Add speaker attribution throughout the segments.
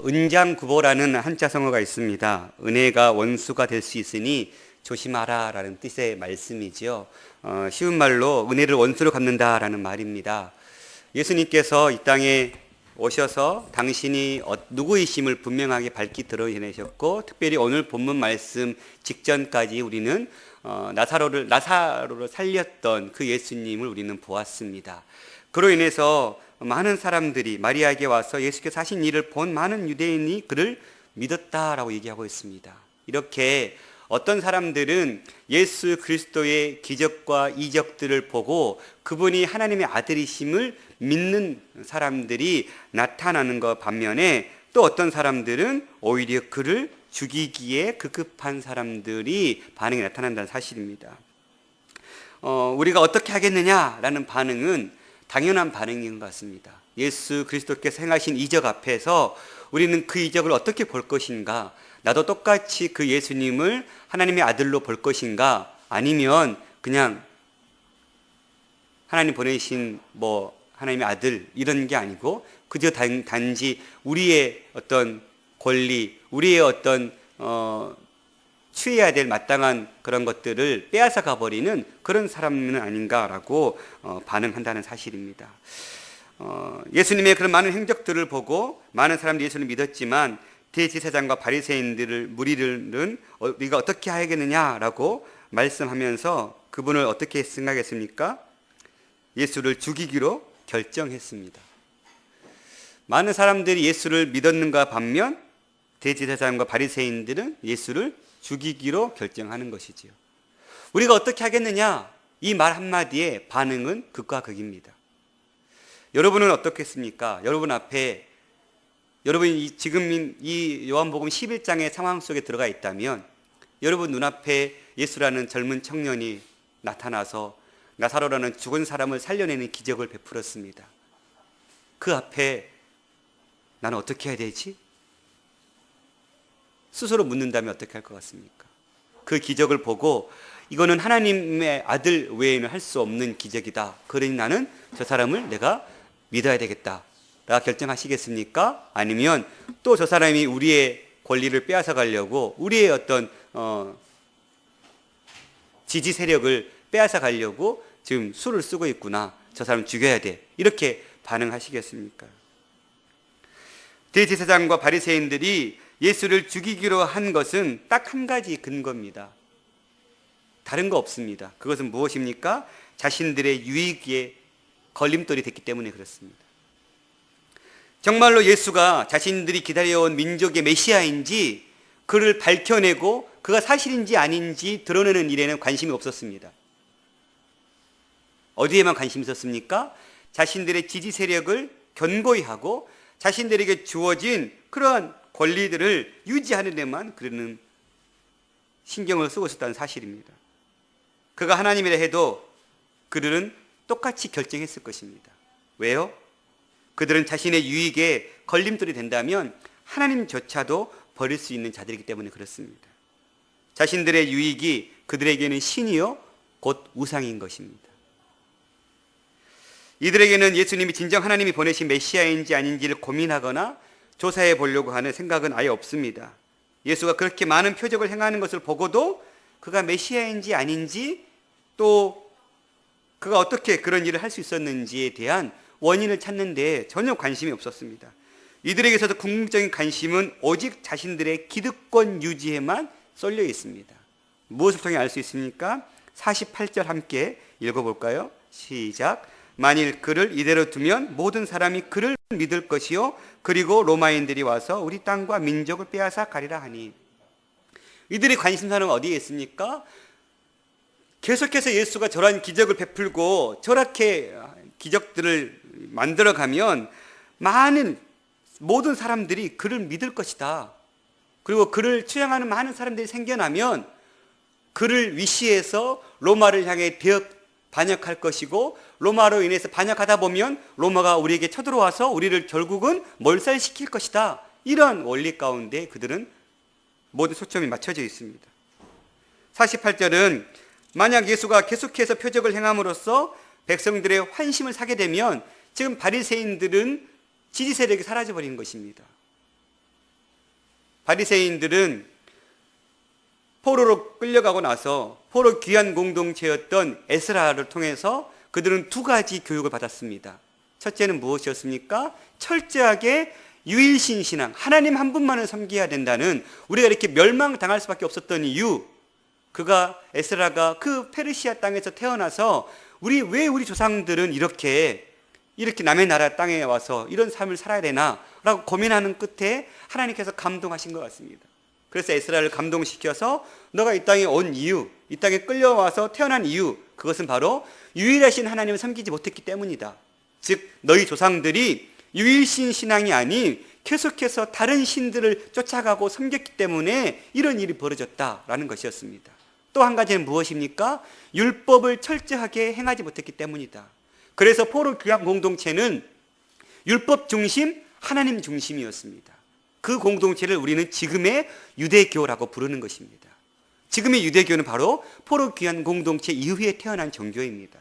Speaker 1: 은장구보라는 한자성어가 있습니다. 은혜가 원수가 될 수 있으니 조심하라 라는 뜻의 말씀이지요. 쉬운 말로 은혜를 원수로 갚는다 라는 말입니다. 예수님께서 이 땅에 오셔서 당신이 누구이심을 분명하게 밝히 드러내셨고, 특별히 오늘 본문 말씀 직전까지 우리는 나사로를 살렸던 그 예수님을 우리는 보았습니다. 그로 인해서 많은 사람들이 마리아에게 와서 예수께서 하신 일을 본 많은 유대인이 그를 믿었다라고 얘기하고 있습니다. 이렇게 어떤 사람들은 예수 그리스도의 기적과 이적들을 보고 그분이 하나님의 아들이심을 믿는 사람들이 나타나는 것 반면에, 또 어떤 사람들은 오히려 그를 죽이기에 급급한 사람들이 반응이 나타난다는 사실입니다. 우리가 어떻게 하겠느냐라는 반응은 당연한 반응인 것 같습니다. 예수 그리스도께서 행하신 이적 앞에서 우리는 그 이적을 어떻게 볼 것인가? 나도 똑같이 그 예수님을 하나님의 아들로 볼 것인가? 아니면 그냥 하나님 보내신 하나님의 아들 이런 게 아니고 그저 단지 우리의 어떤 권리, 우리의 어떤 취해야 될 마땅한 그런 것들을 빼앗아 가버리는 그런 사람은 아닌가라고 반응한다는 사실입니다. 예수님의 그런 많은 행적들을 보고 많은 사람들이 예수를 믿었지만 대제사장과 바리새인들을 무리들은 우리가 어떻게 하겠느냐라고 말씀하면서 그분을 어떻게 생각했습니까? 예수를 죽이기로 결정했습니다. 많은 사람들이 예수를 믿었는가 반면 대제사장과 바리새인들은 예수를 죽이기로 결정하는 것이지요. 우리가 어떻게 하겠느냐? 이 말 한마디에 반응은 극과 극입니다. 여러분은 어떻겠습니까? 여러분 앞에 여러분이 지금 이 요한복음 11장의 상황 속에 들어가 있다면 여러분 눈앞에 예수라는 젊은 청년이 나타나서 나사로라는 죽은 사람을 살려내는 기적을 베풀었습니다. 그 앞에 나는 어떻게 해야 되지? 스스로 묻는다면 어떻게 할 것 같습니까? 그 기적을 보고 이거는 하나님의 아들 외에는 할 수 없는 기적이다. 그러니 나는 저 사람을 내가 믿어야 되겠다 라 결정하시겠습니까? 아니면 또 저 사람이 우리의 권리를 빼앗아 가려고 우리의 어떤 지지 세력을 빼앗아 가려고 지금 수를 쓰고 있구나, 저 사람 죽여야 돼, 이렇게 반응하시겠습니까? 대제사장과 바리새인들이 예수를 죽이기로 한 것은 딱 한 가지 근거입니다. 다른 거 없습니다. 그것은 무엇입니까? 자신들의 유익에 걸림돌이 됐기 때문에 그렇습니다. 정말로 예수가 자신들이 기다려온 민족의 메시아인지 그를 밝혀내고 그가 사실인지 아닌지 드러내는 일에는 관심이 없었습니다. 어디에만 관심이 있었습니까? 자신들의 지지 세력을 견고히 하고 자신들에게 주어진 그러한 권리들을 유지하는 데만 그는 신경을 쓰고 있었다는 사실입니다. 그가 하나님이라 해도 그들은 똑같이 결정했을 것입니다. 왜요? 그들은 자신의 유익에 걸림돌이 된다면 하나님조차도 버릴 수 있는 자들이기 때문에 그렇습니다. 자신들의 유익이 그들에게는 신이요 곧 우상인 것입니다. 이들에게는 예수님이 진정 하나님이 보내신 메시아인지 아닌지를 고민하거나 조사해 보려고 하는 생각은 아예 없습니다. 예수가 그렇게 많은 표적을 행하는 것을 보고도 그가 메시아인지 아닌지, 또 그가 어떻게 그런 일을 할 수 있었는지에 대한 원인을 찾는 데 전혀 관심이 없었습니다. 이들에게서도 궁극적인 관심은 오직 자신들의 기득권 유지에만 쏠려 있습니다. 무엇을 통해 알 수 있습니까? 48절 함께 읽어볼까요? 시작. 만일 그를 이대로 두면 모든 사람이 그를 믿을 것이요 그리고 로마인들이 와서 우리 땅과 민족을 빼앗아 가리라 하니. 이들의 관심사는 어디에 있습니까? 계속해서 예수가 저러한 기적을 베풀고 저렇게 기적들을 만들어가면 모든 사람들이 그를 믿을 것이다. 그리고 그를 추앙하는 많은 사람들이 생겨나면 그를 위시해서 로마를 향해 반역할 것이고, 로마로 인해서 반역하다 보면 로마가 우리에게 쳐들어와서 우리를 결국은 몰살시킬 것이다. 이런 원리 가운데 그들은 모든 초점이 맞춰져 있습니다. 48절은 만약 예수가 계속해서 표적을 행함으로써 백성들의 환심을 사게 되면 지금 바리새인들은 지지 세력이 사라져버리는 것입니다. 바리새인들은 포로로 끌려가고 나서 포로 귀환 공동체였던 에스라를 통해서 그들은 두 가지 교육을 받았습니다. 첫째는 무엇이었습니까? 철저하게 유일신 신앙, 하나님 한 분만을 섬겨야 된다는, 우리가 이렇게 멸망당할 수밖에 없었던 이유, 그가 에스라가 그 페르시아 땅에서 태어나서 왜 우리 조상들은 이렇게 남의 나라 땅에 와서 이런 삶을 살아야 되나 라고 고민하는 끝에 하나님께서 감동하신 것 같습니다. 그래서 에스라를 감동시켜서 너가 이 땅에 온 이유, 이 땅에 끌려와서 태어난 이유, 그것은 바로 유일하신 하나님을 섬기지 못했기 때문이다. 즉 너희 조상들이 유일신 신앙이 아닌 계속해서 다른 신들을 쫓아가고 섬겼기 때문에 이런 일이 벌어졌다라는 것이었습니다. 또 한 가지는 무엇입니까? 율법을 철저하게 행하지 못했기 때문이다. 그래서 포로 귀환 공동체는 율법 중심, 하나님 중심이었습니다. 그 공동체를 우리는 지금의 유대교라고 부르는 것입니다. 지금의 유대교는 바로 포로 귀환 공동체 이후에 태어난 종교입니다.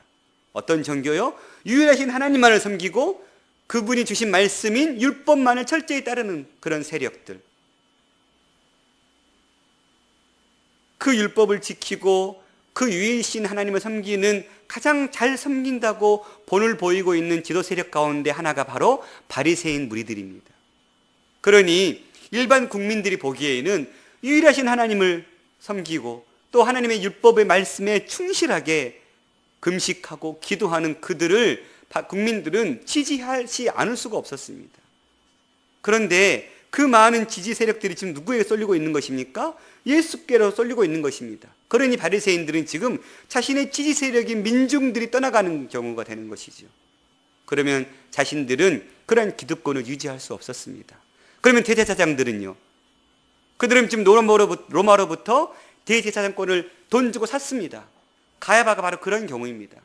Speaker 1: 어떤 종교요? 유일하신 하나님만을 섬기고 그분이 주신 말씀인 율법만을 철저히 따르는 그런 세력들. 그 율법을 지키고 그 유일신 하나님을 섬기는, 가장 잘 섬긴다고 본을 보이고 있는 지도 세력 가운데 하나가 바로 바리새인 무리들입니다. 그러니 일반 국민들이 보기에는 유일하신 하나님을 섬기고 또 하나님의 율법의 말씀에 충실하게 금식하고 기도하는 그들을 국민들은 지지하지 않을 수가 없었습니다. 그런데 그 많은 지지 세력들이 지금 누구에게 쏠리고 있는 것입니까? 예수께로 쏠리고 있는 것입니다. 그러니 바리새인들은 지금 자신의 지지 세력인 민중들이 떠나가는 경우가 되는 것이죠. 그러면 자신들은 그러한 기득권을 유지할 수 없었습니다. 그러면 대제사장들은요? 그들은 지금 로마로부터 대제사장권을 돈 주고 샀습니다. 가야바가 바로 그런 경우입니다.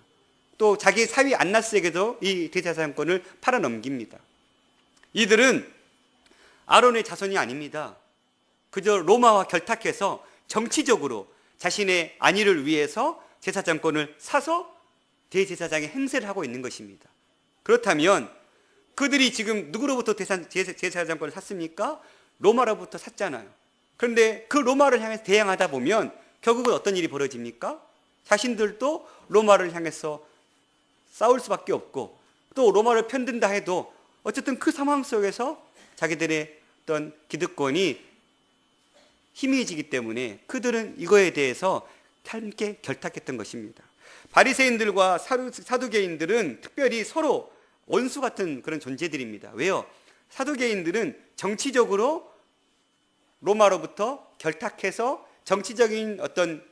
Speaker 1: 또 자기 사위 안나스에게도 이 대제사장권을 팔아넘깁니다. 이들은 아론의 자손이 아닙니다. 그저 로마와 결탁해서 정치적으로 자신의 안위를 위해서 제사장권을 사서 대제사장의 행세를 하고 있는 것입니다. 그렇다면 그들이 지금 누구로부터 제사장권을 샀습니까? 로마로부터 샀잖아요. 그런데 그 로마를 향해서 대항하다 보면 결국은 어떤 일이 벌어집니까? 자신들도 로마를 향해서 싸울 수밖에 없고, 또 로마를 편든다 해도 어쨌든 그 상황 속에서 자기들의 어떤 기득권이 희미해지기 때문에 그들은 이거에 대해서 함께 결탁했던 것입니다. 바리새인들과 사두개인들은 특별히 서로 원수 같은 그런 존재들입니다. 왜요? 사두개인들은 정치적으로 로마로부터 결탁해서 정치적인 어떤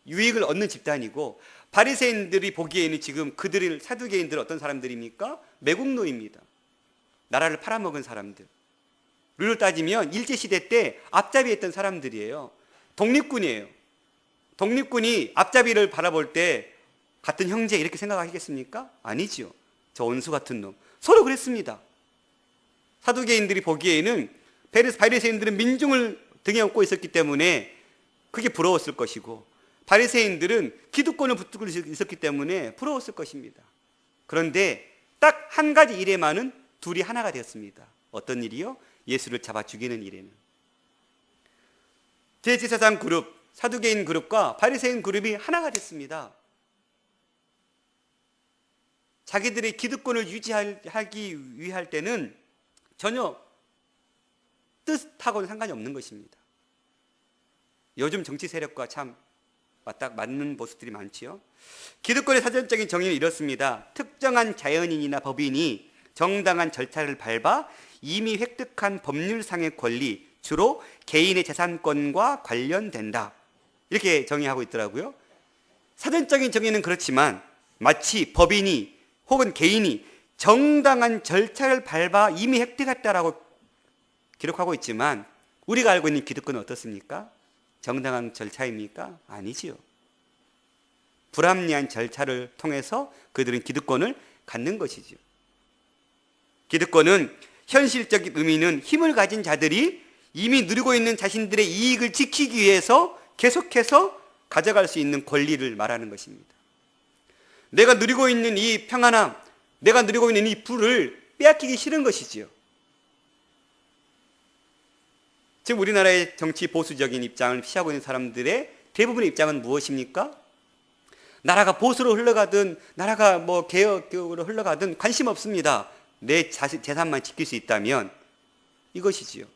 Speaker 1: 유익을 얻는 집단이고, 바리새인들이 보기에는 지금 사두개인들은 어떤 사람들입니까? 매국노입니다. 나라를 팔아먹은 사람들. 룰로 따지면 일제시대 때 앞잡이했던 사람들이에요. 독립군이에요. 독립군이 앞잡이를 바라볼 때 같은 형제 이렇게 생각하겠습니까? 아니지요. 저 원수 같은 놈. 서로 그랬습니다. 사두개인들이 보기에는 바리새인들은 민중을 등에 업고 있었기 때문에 그게 부러웠을 것이고, 바리새인들은 기득권을 붙들고 있었기 때문에 부러웠을 것입니다. 그런데 딱 한 가지 일에만은 둘이 하나가 되었습니다. 어떤 일이요? 예수를 잡아 죽이는 일에는. 대제사장 그룹, 사두개인 그룹과 바리새인 그룹이 하나가 됐습니다. 자기들의 기득권을 유지하기 위할 때는 전혀 뜻하고는 상관이 없는 것입니다. 요즘 정치 세력과 참 맞는 모습들이 많지요. 기득권의 사전적인 정의는 이렇습니다. 특정한 자연인이나 법인이 정당한 절차를 밟아 이미 획득한 법률상의 권리, 주로 개인의 재산권과 관련된다. 이렇게 정의하고 있더라고요. 사전적인 정의는 그렇지만 마치 법인이 혹은 개인이 정당한 절차를 밟아 이미 획득했다라고 기록하고 있지만, 우리가 알고 있는 기득권은 어떻습니까? 정당한 절차입니까? 아니지요. 불합리한 절차를 통해서 그들은 기득권을 갖는 것이죠. 기득권은 현실적인 의미는 힘을 가진 자들이 이미 누리고 있는 자신들의 이익을 지키기 위해서 계속해서 가져갈 수 있는 권리를 말하는 것입니다. 내가 누리고 있는 이 평안함, 내가 누리고 있는 이 부를 빼앗기기 싫은 것이지요. 지금 우리나라의 정치 보수적인 입장을 피하고 있는 사람들의 대부분의 입장은 무엇입니까? 나라가 보수로 흘러가든 나라가 뭐 개혁으로 흘러가든 관심 없습니다. 내 재산만 지킬 수 있다면 이것이지요.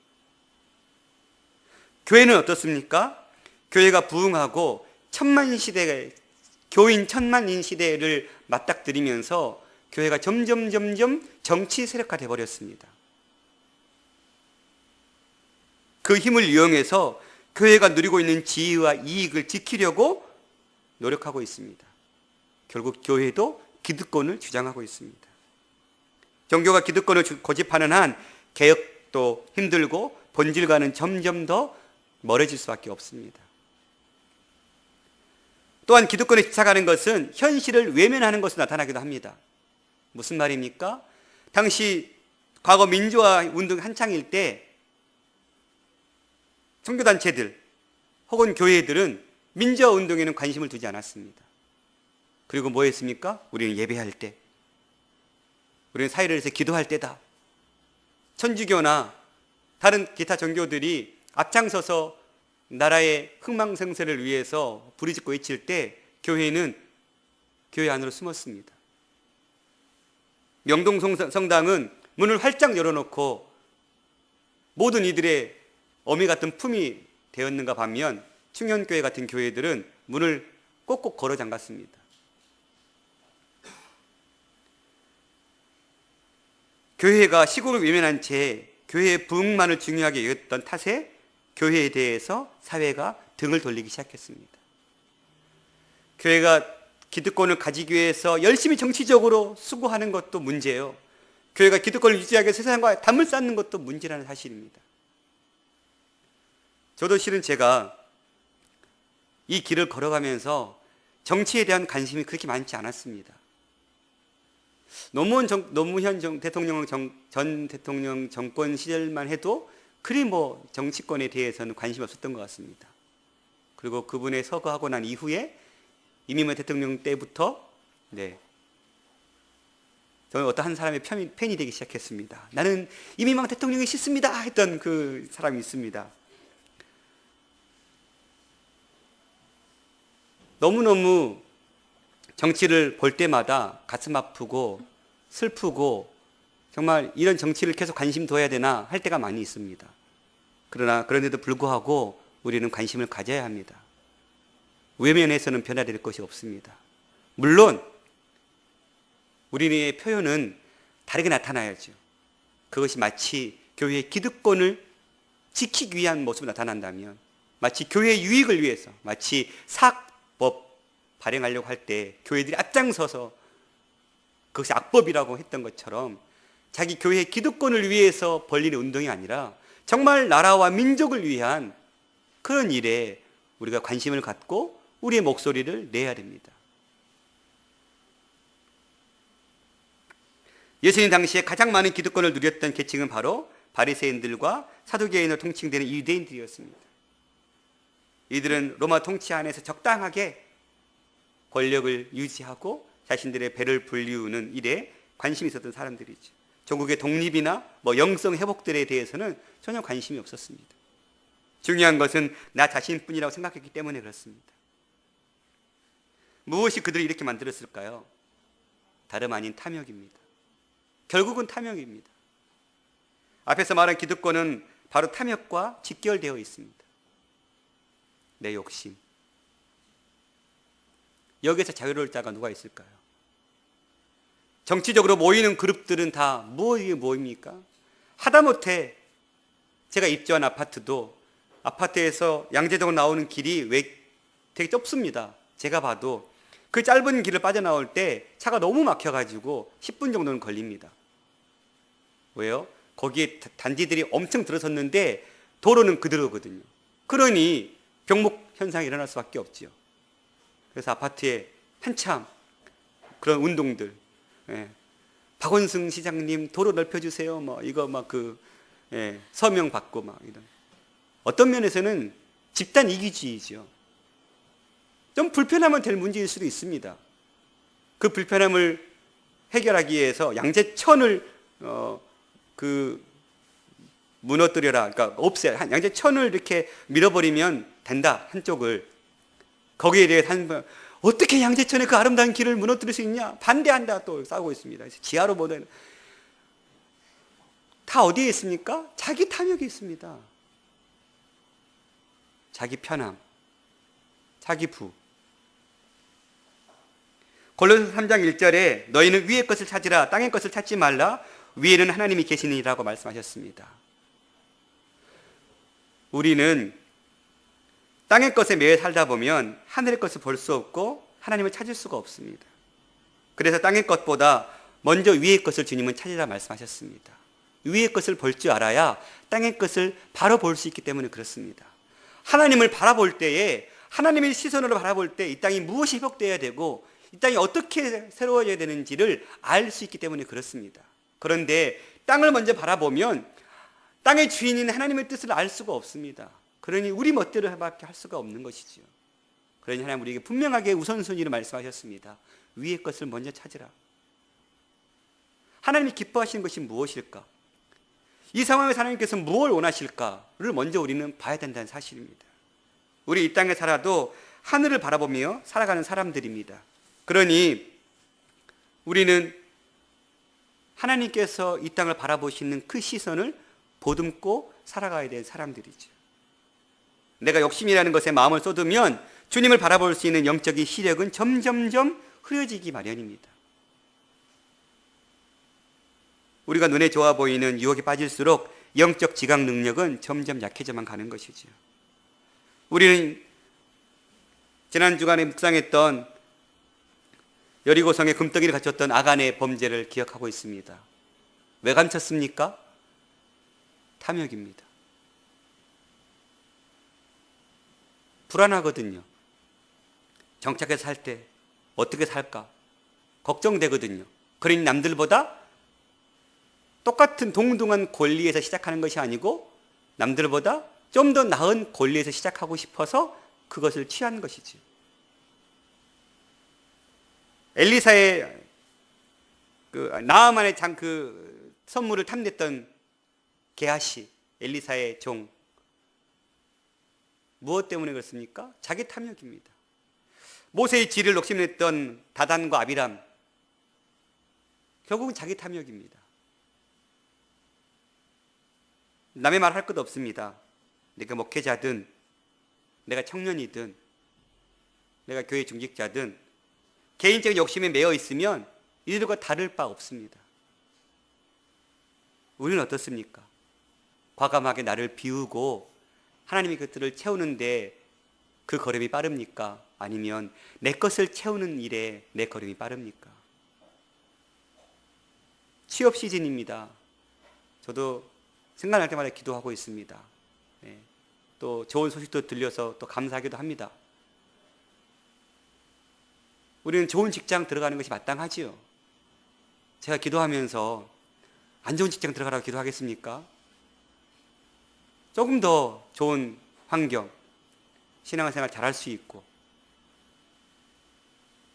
Speaker 1: 교회는 어떻습니까? 교회가 부흥하고 교인 천만인 시대를 맞닥뜨리면서 교회가 점점 정치 세력화돼 버렸습니다. 그 힘을 이용해서 교회가 누리고 있는 지위와 이익을 지키려고 노력하고 있습니다. 결국 교회도 기득권을 주장하고 있습니다. 종교가 기득권을 고집하는 한 개혁도 힘들고 본질과는 점점 더 멀어질 수밖에 없습니다. 또한 기득권에 집착하는 것은 현실을 외면하는 것으로 나타나기도 합니다. 무슨 말입니까? 당시 과거 민주화 운동 한창일 때 종교단체들 혹은 교회들은 민주화 운동에는 관심을 두지 않았습니다. 그리고 뭐 했습니까? 우리는 예배할 때, 우리는 사회를 위해서 기도할 때다. 천주교나 다른 기타 종교들이 앞장서서 나라의 흥망성쇠를 위해서 부르짖고 외칠 때 교회는 교회 안으로 숨었습니다. 명동성당은 문을 활짝 열어놓고 모든 이들의 어미 같은 품이 되었는가 반면 충현교회 같은 교회들은 문을 꼭꼭 걸어 잠갔습니다. 교회가 시골을 외면한 채 교회의 부흥만을 중요하게 여겼던 탓에 교회에 대해서 사회가 등을 돌리기 시작했습니다. 교회가 기득권을 가지기 위해서 열심히 정치적으로 수고하는 것도 문제예요. 교회가 기득권을 유지하기 위해서 세상과 담을 쌓는 것도 문제라는 사실입니다. 저도 실은 제가 이 길을 걸어가면서 정치에 대한 관심이 그렇게 많지 않았습니다. 노무현 전 대통령 정권 시절만 해도 그리 뭐 정치권에 대해서는 관심이 없었던 것 같습니다. 그리고 그분의 서거하고 난 이후에 이명박 대통령 때부터 저는 어떤 한 사람의 팬이 되기 시작했습니다. 나는 이명박 대통령이 싫습니다 했던 그 사람이 있습니다. 너무너무 정치를 볼 때마다 가슴 아프고 슬프고 정말 이런 정치를 계속 관심 둬야 되나 할 때가 많이 있습니다. 그러나 그런데도 불구하고 우리는 관심을 가져야 합니다. 외면해서는 변화될 것이 없습니다. 물론 우리의 표현은 다르게 나타나야죠. 그것이 마치 교회의 기득권을 지키기 위한 모습으로 나타난다면, 마치 교회의 유익을 위해서, 마치 사법 발행하려고 할 때 교회들이 앞장서서 그것이 악법이라고 했던 것처럼 자기 교회의 기득권을 위해서 벌리는 운동이 아니라 정말 나라와 민족을 위한 그런 일에 우리가 관심을 갖고 우리의 목소리를 내야 됩니다. 예수님 당시에 가장 많은 기득권을 누렸던 계층은 바로 바리새인들과 사두개인으로 통칭되는 유대인들이었습니다. 이들은 로마 통치 안에서 적당하게 권력을 유지하고 자신들의 배를 불리우는 일에 관심이 있었던 사람들이죠. 조국의 독립이나 영성 회복들에 대해서는 전혀 관심이 없었습니다. 중요한 것은 나 자신뿐이라고 생각했기 때문에 그렇습니다. 무엇이 그들을 이렇게 만들었을까요? 다름 아닌 탐욕입니다. 결국은 탐욕입니다. 앞에서 말한 기득권은 바로 탐욕과 직결되어 있습니다. 내 욕심. 여기에서 자유로울 자가 누가 있을까요? 정치적으로 모이는 그룹들은 다 뭐입니까? 하다못해 제가 입주한 아파트도 아파트에서 양재동으로 나오는 길이 왜 되게 좁습니다. 제가 봐도 그 짧은 길을 빠져나올 때 차가 너무 막혀가지고 10분 정도는 걸립니다. 왜요? 거기에 단지들이 엄청 들어섰는데 도로는 그대로거든요. 그러니 병목 현상이 일어날 수밖에 없죠. 그래서 아파트에 한참 그런 운동들, 박원승 시장님 도로 넓혀주세요. 서명 받고 이런. 어떤 면에서는 집단 이기주의죠. 좀 불편하면 될 문제일 수도 있습니다. 그 불편함을 해결하기 위해서 양재천을 무너뜨려라. 그러니까 없애. 양재천을 이렇게 밀어버리면 된다. 한쪽을. 거기에 대해 어떻게 양재천의 그 아름다운 길을 무너뜨릴 수 있냐? 반대한다. 또 싸우고 있습니다. 지하로 보내는. 다 어디에 있습니까? 자기 탐욕이 있습니다. 자기 편함, 자기 부. 골로새 3장 1절에 너희는 위의 것을 찾으라 땅의 것을 찾지 말라 위에는 하나님이 계시니라고 말씀하셨습니다. 우리는 땅의 것에 매여 살다 보면 하늘의 것을 볼 수 없고 하나님을 찾을 수가 없습니다. 그래서 땅의 것보다 먼저 위의 것을 주님은 찾으라 말씀하셨습니다. 위의 것을 볼 줄 알아야 땅의 것을 바로 볼 수 있기 때문에 그렇습니다. 하나님을 바라볼 때에 하나님의 시선으로 바라볼 때 이 땅이 무엇이 회복되어야 되고 이 땅이 어떻게 새로워져야 되는지를 알 수 있기 때문에 그렇습니다. 그런데 땅을 먼저 바라보면 땅의 주인인 하나님의 뜻을 알 수가 없습니다. 그러니 우리 멋대로 밖에 할 수가 없는 것이지요. 그러니 하나님 우리에게 분명하게 우선순위를 말씀하셨습니다. 위의 것을 먼저 찾으라. 하나님이 기뻐하시는 것이 무엇일까? 이 상황에서 하나님께서 무엇을 원하실까를 먼저 우리는 봐야 된다는 사실입니다. 우리 이 땅에 살아도 하늘을 바라보며 살아가는 사람들입니다. 그러니 우리는 하나님께서 이 땅을 바라보시는 그 시선을 보듬고 살아가야 될 사람들이죠. 내가 욕심이라는 것에 마음을 쏟으면 주님을 바라볼 수 있는 영적인 시력은 점점점 흐려지기 마련입니다. 우리가 눈에 좋아 보이는 유혹에 빠질수록 영적 지각 능력은 점점 약해져만 가는 것이죠. 우리는 지난 주간에 묵상했던 여리고성에 금덩이를 갖췄던 아간의 범죄를 기억하고 있습니다. 왜 감췄습니까? 탐욕입니다. 불안하거든요. 정착해서 살 때 어떻게 살까? 걱정되거든요. 그러니 남들보다 똑같은 동등한 권리에서 시작하는 것이 아니고 남들보다 좀 더 나은 권리에서 시작하고 싶어서 그것을 취한 것이지. 엘리사의 나아만의 선물을 탐냈던 게하시, 엘리사의 종. 무엇 때문에 그렇습니까? 자기 탐욕입니다. 모세의 지를 녹심냈던 다단과 아비람. 결국은 자기 탐욕입니다. 남의 말 할 것 없습니다. 내가 목회자든 내가 청년이든 내가 교회 중직자든 개인적인 욕심에 매여 있으면 이들과 다를 바 없습니다. 우리는 어떻습니까? 과감하게 나를 비우고 하나님의 것들을 채우는데 그 걸음이 빠릅니까? 아니면 내 것을 채우는 일에 내 걸음이 빠릅니까? 취업 시즌입니다. 저도 생각날 때마다 기도하고 있습니다. 네. 또 좋은 소식도 들려서 또 감사하기도 합니다. 우리는 좋은 직장 들어가는 것이 마땅하지요. 제가 기도하면서 안 좋은 직장 들어가라고 기도하겠습니까? 조금 더 좋은 환경, 신앙생활 잘할 수 있고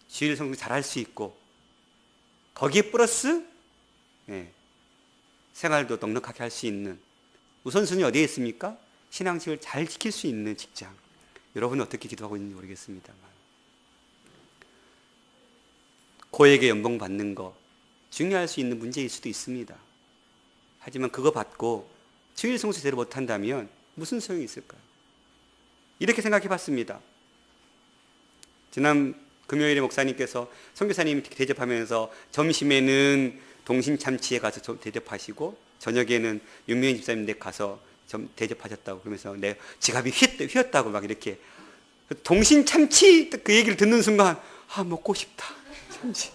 Speaker 1: 주일 성경 잘할 수 있고 거기에 플러스 생활도 넉넉하게 할 수 있는 우선순위 어디에 있습니까? 신앙식을 잘 지킬 수 있는 직장. 여러분은 어떻게 기도하고 있는지 모르겠습니다만 고액의 연봉 받는 거 중요할 수 있는 문제일 수도 있습니다. 하지만 그거 받고 주일 성수 제대로 못한다면 무슨 소용이 있을까요? 이렇게 생각해 봤습니다. 지난 금요일에 목사님께서 선교사님 대접하면서 점심에는 동신참치에 가서 대접하시고 저녁에는 윤명인 집사님 댁 가서 대접하셨다고 그러면서 내 지갑이 휘었다고 막 이렇게 동신참치 그 얘기를 듣는 순간 먹고 싶다. 참치.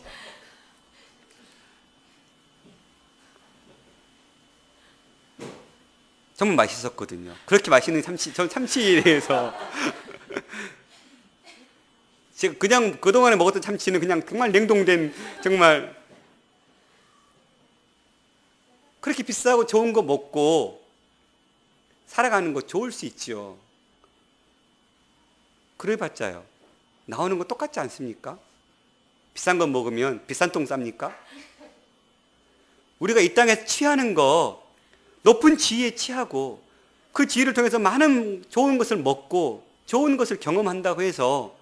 Speaker 1: 정말 맛있었거든요. 그렇게 맛있는 참치, 전 참치에 대해서 제가 그냥 그동안에 먹었던 참치는 그냥 정말 냉동된 정말 그렇게 비싸고 좋은 거 먹고 살아가는 거 좋을 수 있죠. 그래봤자요. 나오는 거 똑같지 않습니까? 비싼 거 먹으면 비싼 똥 쌉니까? 우리가 이 땅에서 취하는 거 높은 지위에 취하고 그 지위를 통해서 많은 좋은 것을 먹고 좋은 것을 경험한다고 해서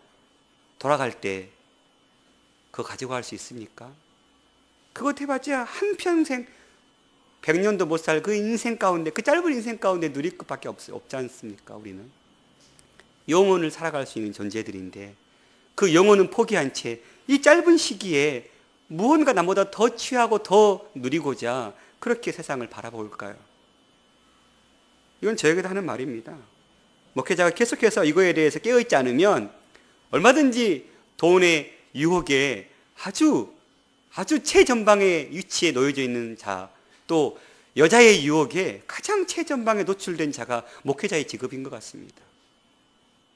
Speaker 1: 돌아갈 때 그거 가지고 갈 수 있습니까? 그것 해봤자 한평생 100년도 못 살 그 인생 가운데, 그 짧은 인생 가운데 누릴 것밖에 없지 않습니까? 우리는 영혼을 살아갈 수 있는 존재들인데 그 영혼은 포기한 채 이 짧은 시기에 무언가 나보다 더 취하고 더 누리고자 그렇게 세상을 바라볼까요? 이건 저에게도 하는 말입니다. 목회자가 계속해서 이거에 대해서 깨어있지 않으면 얼마든지 돈의 유혹에 아주 최전방의 위치에 놓여져 있는 자, 또 여자의 유혹에 가장 최전방에 노출된 자가 목회자의 직업인 것 같습니다.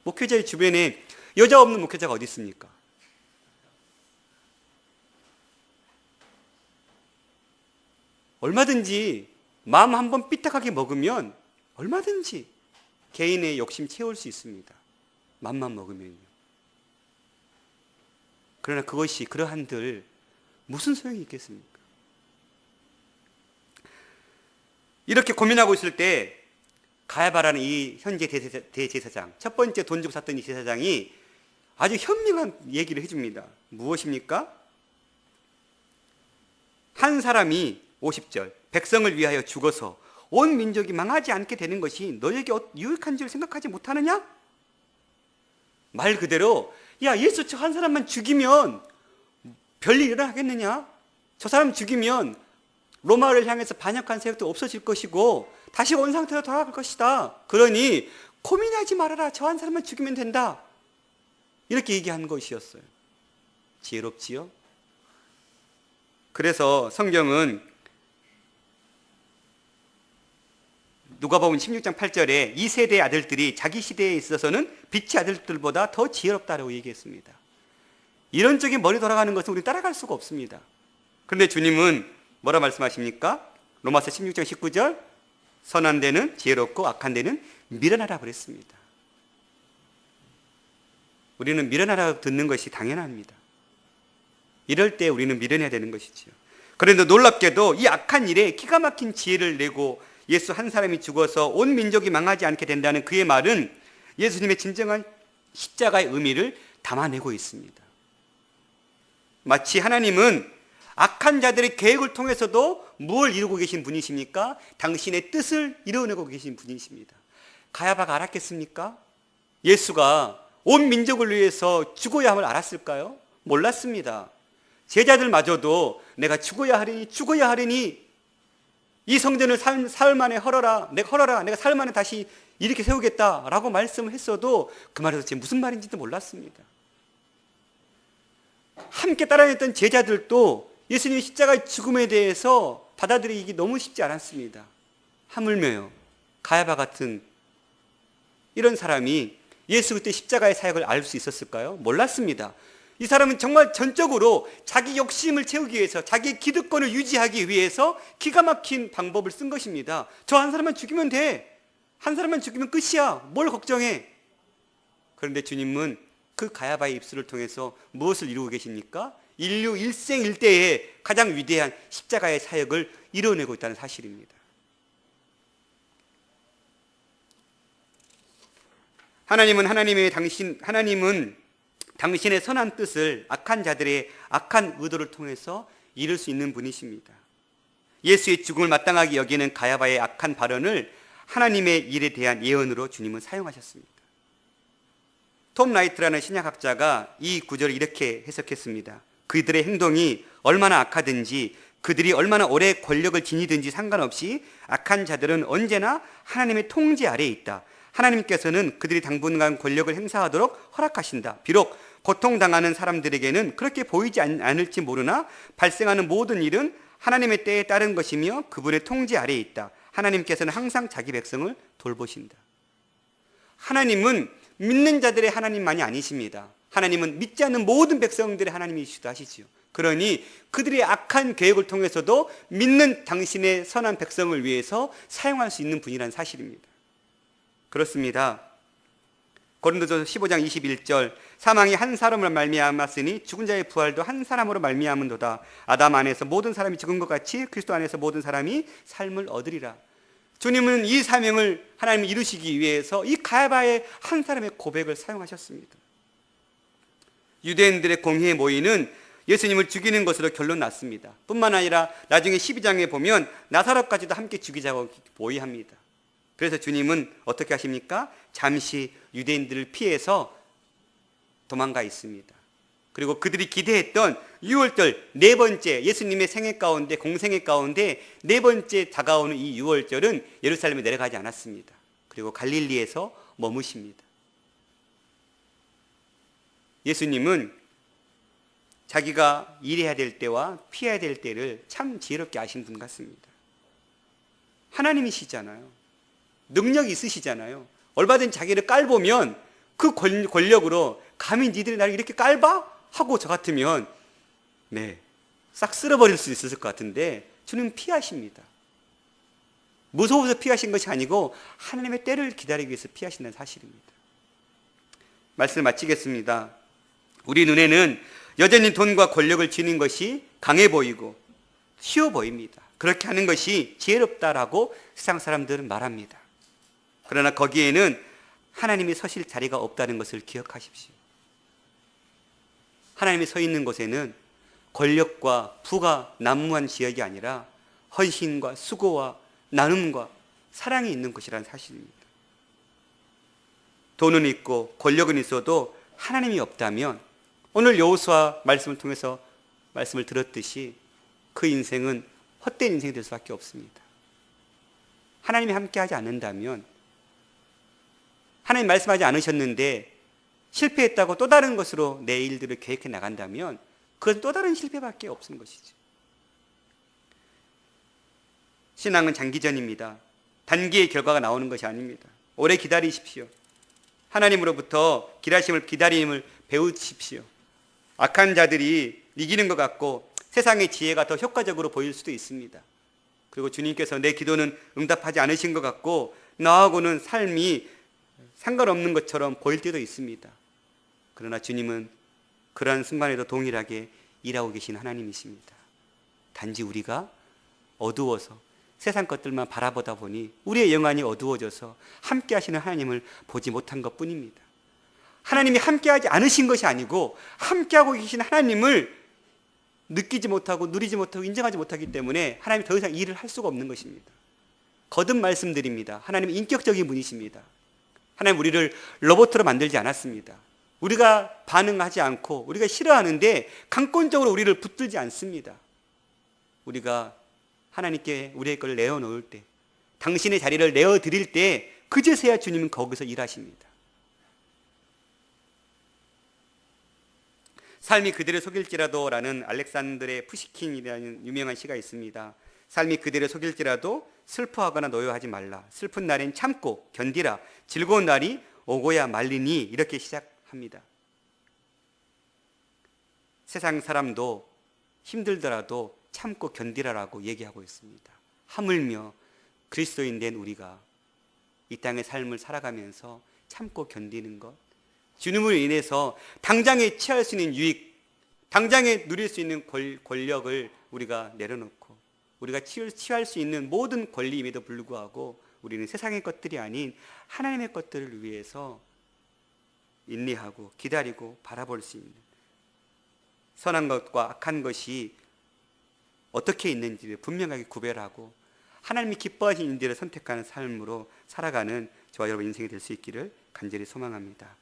Speaker 1: 목회자의 주변에 여자 없는 목회자가 어디 있습니까? 얼마든지 마음 한번 삐딱하게 먹으면 얼마든지 개인의 욕심 채울 수 있습니다. 맘만 먹으면요. 그러나 그것이 그러한들 무슨 소용이 있겠습니까? 이렇게 고민하고 있을 때 가야바라는 이 현재 대제사장, 첫 번째 돈 주고 샀던 이 제사장이 아주 현명한 얘기를 해줍니다. 무엇입니까? 한 사람이 50절 백성을 위하여 죽어서 온 민족이 망하지 않게 되는 것이 너에게 유익한 줄 생각하지 못하느냐? 말 그대로 야, 예수 저 한 사람만 죽이면 별일 일어나겠느냐? 저 사람 죽이면 로마를 향해서 반역한 세력도 없어질 것이고 다시 온 상태로 돌아갈 것이다. 그러니 고민하지 말아라. 저 한 사람만 죽이면 된다. 이렇게 얘기한 것이었어요. 지혜롭지요? 그래서 성경은 누가복음 16장 8절에 이 세대의 아들들이 자기 시대에 있어서는 빛의 아들들보다 더 지혜롭다라고 얘기했습니다. 이런 쪽에 머리 돌아가는 것은 우리는 따라갈 수가 없습니다. 그런데 주님은 뭐라 말씀하십니까? 로마서 16장 19절 선한 데는 지혜롭고 악한 데는 미련하라 그랬습니다. 우리는 미련하라고 듣는 것이 당연합니다. 이럴 때 우리는 미련해야 되는 것이지요. 그런데 놀랍게도 이 악한 일에 기가 막힌 지혜를 내고 예수 한 사람이 죽어서 온 민족이 망하지 않게 된다는 그의 말은 예수님의 진정한 십자가의 의미를 담아내고 있습니다. 마치 하나님은 악한 자들의 계획을 통해서도 무엇을 이루고 계신 분이십니까? 당신의 뜻을 이루어내고 계신 분이십니다. 가야바가 알았겠습니까? 예수가 온 민족을 위해서 죽어야 함을 알았을까요? 몰랐습니다. 제자들마저도 내가 죽어야 하리니 이 성전을 사흘 만에 헐어라. 내가 사흘 만에 다시 이렇게 세우겠다라고 말씀을 했어도 그 말에서 지금 무슨 말인지도 몰랐습니다. 함께 따라다녔던 제자들도 예수님의 십자가의 죽음에 대해서 받아들이기 너무 쉽지 않았습니다. 하물며요, 가야바 같은 이런 사람이 예수 그때 십자가의 사역을 알 수 있었을까요? 몰랐습니다. 이 사람은 정말 전적으로 자기 욕심을 채우기 위해서, 자기의 기득권을 유지하기 위해서 기가 막힌 방법을 쓴 것입니다. 저 한 사람만 죽이면 돼. 한 사람만 죽이면 끝이야. 뭘 걱정해. 그런데 주님은 그 가야바의 입술을 통해서 무엇을 이루고 계십니까? 인류 일생일대에 가장 위대한 십자가의 사역을 이뤄내고 있다는 사실입니다. 하나님은 당신의 선한 뜻을 악한 자들의 악한 의도를 통해서 이룰 수 있는 분이십니다. 예수의 죽음을 마땅하게 여기는 가야바의 악한 발언을 하나님의 일에 대한 예언으로 주님은 사용하셨습니다. 톰 라이트라는 신약학자가 이 구절을 이렇게 해석했습니다. 그들의 행동이 얼마나 악하든지, 그들이 얼마나 오래 권력을 지니든지 상관없이 악한 자들은 언제나 하나님의 통제 아래에 있다. 하나님께서는 그들이 당분간 권력을 행사하도록 허락하신다. 비록 고통당하는 사람들에게는 그렇게 보이지 않을지 모르나 발생하는 모든 일은 하나님의 때에 따른 것이며 그분의 통제 아래에 있다. 하나님께서는 항상 자기 백성을 돌보신다. 하나님은 믿는 자들의 하나님만이 아니십니다. 하나님은 믿지 않는 모든 백성들의 하나님이시기도 하시지요. 그러니 그들의 악한 계획을 통해서도 믿는 당신의 선한 백성을 위해서 사용할 수 있는 분이라는 사실입니다. 그렇습니다. 고린도전서 15장 21절 사망이 한 사람으로 말미암았으니 죽은 자의 부활도 한 사람으로 말미암은도다. 아담 안에서 모든 사람이 죽은 것 같이 그리스도 안에서 모든 사람이 삶을 얻으리라. 주님은 이 사명을 하나님이 이루시기 위해서 이 가야바의 한 사람의 고백을 사용하셨습니다. 유대인들의 공회에 모이는 예수님을 죽이는 것으로 결론 났습니다. 뿐만 아니라 나중에 12장에 보면 나사렛까지도 함께 죽이자고 모의합니다. 그래서 주님은 어떻게 하십니까? 잠시 유대인들을 피해서 도망가 있습니다. 그리고 그들이 기대했던 6월절 네 번째 예수님의 생애 가운데, 공생애 가운데 네 번째 다가오는 이 6월절은 예루살렘에 내려가지 않았습니다. 그리고 갈릴리에서 머무십니다. 예수님은 자기가 일해야 될 때와 피해야 될 때를 참 지혜롭게 아신 분 같습니다. 하나님이시잖아요. 능력이 있으시잖아요. 얼마든지 자기를 깔보면 그 권력으로 감히 니들이 나를 이렇게 깔봐? 하고 저 같으면 싹 쓸어버릴 수 있을 것 같은데 주님 피하십니다. 무서워서 피하신 것이 아니고 하나님의 때를 기다리기 위해서 피하신다는 사실입니다. 말씀을 마치겠습니다. 우리 눈에는 여전히 돈과 권력을 지닌 것이 강해 보이고 쉬워 보입니다. 그렇게 하는 것이 지혜롭다라고 세상 사람들은 말합니다. 그러나 거기에는 하나님이 서실 자리가 없다는 것을 기억하십시오. 하나님이 서 있는 곳에는 권력과 부가 난무한 지역이 아니라 헌신과 수고와 나눔과 사랑이 있는 곳이라는 사실입니다. 돈은 있고 권력은 있어도 하나님이 없다면 오늘 여호수아 말씀을 통해서 말씀을 들었듯이 그 인생은 헛된 인생이 될 수밖에 없습니다. 하나님이 함께하지 않는다면, 하나님 말씀하지 않으셨는데 실패했다고 또 다른 것으로 내 일들을 계획해 나간다면 그것은 또 다른 실패밖에 없는 것이죠. 신앙은 장기전입니다. 단기의 결과가 나오는 것이 아닙니다. 오래 기다리십시오. 하나님으로부터 기다림을 배우십시오. 악한 자들이 이기는 것 같고 세상의 지혜가 더 효과적으로 보일 수도 있습니다. 그리고 주님께서 내 기도는 응답하지 않으신 것 같고 나하고는 삶이 상관없는 것처럼 보일 때도 있습니다. 그러나 주님은 그러한 순간에도 동일하게 일하고 계신 하나님이십니다. 단지 우리가 어두워서 세상 것들만 바라보다 보니 우리의 영안이 어두워져서 함께 하시는 하나님을 보지 못한 것뿐입니다. 하나님이 함께하지 않으신 것이 아니고 함께하고 계신 하나님을 느끼지 못하고 누리지 못하고 인정하지 못하기 때문에 하나님이 더 이상 일을 할 수가 없는 것입니다. 거듭 말씀드립니다. 하나님은 인격적인 분이십니다. 하나님 우리를 로봇으로 만들지 않았습니다. 우리가 반응하지 않고 우리가 싫어하는데 강권적으로 우리를 붙들지 않습니다. 우리가 하나님께 우리의 걸 내어놓을 때, 당신의 자리를 내어드릴 때 그제서야 주님은 거기서 일하십니다. 삶이 그대를 속일지라도 라는 알렉산드레 푸시킨이라는 유명한 시가 있습니다. 삶이 그대를 속일지라도 슬퍼하거나 노여하지 말라. 슬픈 날엔 참고 견디라. 즐거운 날이 오고야 말리니. 이렇게 시작합니다. 세상 사람도 힘들더라도 참고 견디라라고 얘기하고 있습니다. 하물며 그리스도인 된 우리가 이 땅의 삶을 살아가면서 참고 견디는 것, 주님으로 인해서 당장에 취할 수 있는 유익, 당장에 누릴 수 있는 권력을 우리가 내려놓고 우리가 취할 수 있는 모든 권리임에도 불구하고 우리는 세상의 것들이 아닌 하나님의 것들을 위해서 인내하고 기다리고 바라볼 수 있는, 선한 것과 악한 것이 어떻게 있는지를 분명하게 구별하고 하나님이 기뻐하시는 일들을 선택하는 삶으로 살아가는 저와 여러분 인생이 될 수 있기를 간절히 소망합니다.